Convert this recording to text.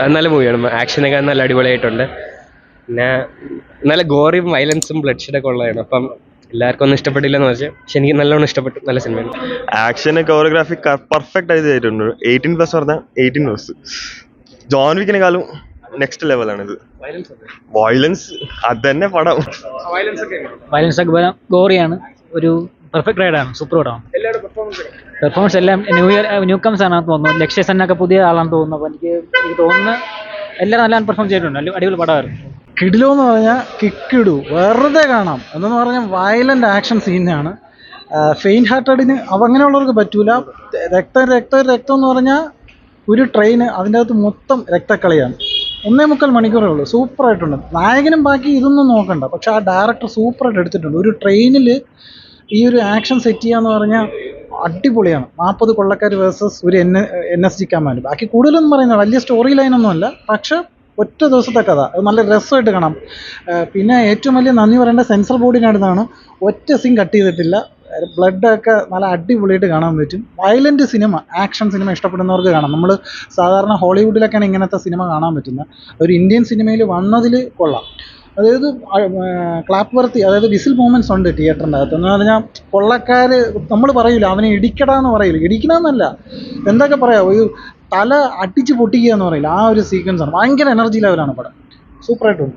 നല്ല മൂവിയാണ്. ആക്ഷനൊക്കെ നല്ല അടിപൊളിയായിട്ടുണ്ട്. പിന്നെ നല്ല ഗോറിയും വയലൻസും ബ്ലഡ് ഷെഡൊക്കെ ഉള്ളതാണ്. അപ്പം എല്ലാവർക്കും ഒന്നും ഇഷ്ടപ്പെട്ടില്ലെന്ന് വെച്ചാൽ, പക്ഷെ എനിക്ക് നല്ലോണം ഇഷ്ടപ്പെട്ടു. നല്ല സിനിമയാണ്. ആക്ഷൻ കോറിയോഗ്രാഫി പെർഫെക്റ്റ് ആയിട്ട് ചെയ്തിട്ടുണ്ട്. 18+ പറഞ്ഞാൽ 18+. ജോൺ വിക്കിനെക്കാളും നെക്സ്റ്റ് ലെവലാണിത്. വയലൻസ് അത് തന്നെ പടം. വയലൻസ് ഒക്കെ ഗോറിയാണ്. ഒരു പെർഫെക്റ്റ് റൈഡാണ്. സൂപ്പർ പടമാണ്. പെർഫോമൻസ് എല്ലാം ന്യൂ കംസ് ആണ് തോന്നുന്നു. ലക്ഷ്യ സെന്നൊക്കെ പുതിയ ആളാണെന്ന് തോന്നുന്നു. അപ്പോൾ എനിക്ക് തോന്നുന്നു എല്ലാം നല്ല പെർഫോം ചെയ്തിട്ടുണ്ട്. അടിപൊളി പടമായിരുന്നു. കിടിലോ എന്ന് പറഞ്ഞാൽ കിക്കിടു വെറുതെ കാണാം. എന്നു പറഞ്ഞാൽ വയലൻ്റ് ആക്ഷൻ സീനാണ്. ഫെയിൻ ഹാർട്ടഡിന് അങ്ങനെയുള്ളവർക്ക് പറ്റൂല. രക്തം എന്ന് പറഞ്ഞാൽ ഒരു ട്രെയിന് അതിൻ്റെ അകത്ത് മൊത്തം രക്തക്കളിയാണ്. 1.25 മണിക്കൂറേ ഉള്ളൂ. സൂപ്പറായിട്ടുണ്ട്. നായകനും ബാക്കി ഇതൊന്നും നോക്കണ്ട, പക്ഷെ ആ ഡയറക്ടർ സൂപ്പറായിട്ട് എടുത്തിട്ടുണ്ട്. ഒരു ട്രെയിനിൽ ഈ ഒരു ആക്ഷൻ സെറ്റ് ചെയ്യാന്ന് പറഞ്ഞാൽ അടിപൊളിയാണ്. 40 കൊള്ളക്കാർ വേഴ്സസ് ഒരു NSG കമാൻഡ്. ബാക്കി കൂടുതലൊന്നും പറയുന്നത് വലിയ സ്റ്റോറി ലൈനൊന്നുമല്ല, പക്ഷെ ഒറ്റ ദിവസത്തെ കഥ അത് നല്ല രസമായിട്ട് കാണാം. പിന്നെ ഏറ്റവും വലിയ നന്ദി പറയേണ്ട സെൻസർ ബോർഡിനടുത്താണ്. ഒറ്റ സീൻ കട്ട് ചെയ്തിട്ടില്ല. ബ്ലഡൊക്കെ നല്ല അടിപൊളിയായിട്ട് കാണാൻ പറ്റും. വയലൻ്റ് സിനിമ, ആക്ഷൻ സിനിമ ഇഷ്ടപ്പെടുന്നവർക്ക് കാണാം. നമ്മൾ സാധാരണ ഹോളിവുഡിലൊക്കെയാണ് ഇങ്ങനത്തെ സിനിമ കാണാൻ പറ്റുന്നത്. ഒരു ഇന്ത്യൻ സിനിമയിൽ വന്നതിൽ കൊള്ളാം. അതായത് ക്ലാപ്പ് വർത്തി, അതായത് വിസിൽ മൂമെൻറ്റ്സ് ഉണ്ട് തിയേറ്ററിൻ്റെ അകത്ത്. എന്ന് പറഞ്ഞാൽ കൊള്ളക്കാർ നമ്മൾ പറയില്ല അവനെ ഇടിക്കടാന്ന് പറയില്ല, ഇടിക്കണമെന്നല്ല, എന്തൊക്കെ പറയാം, ഒരു തല അടിച്ച് പൊട്ടിക്കുക എന്ന് പറയില്ല, ആ ഒരു സീക്വൻസാണ്. ഭയങ്കര എനർജി ലെവലാണ് പടം. സൂപ്പറായിട്ടുണ്ട്.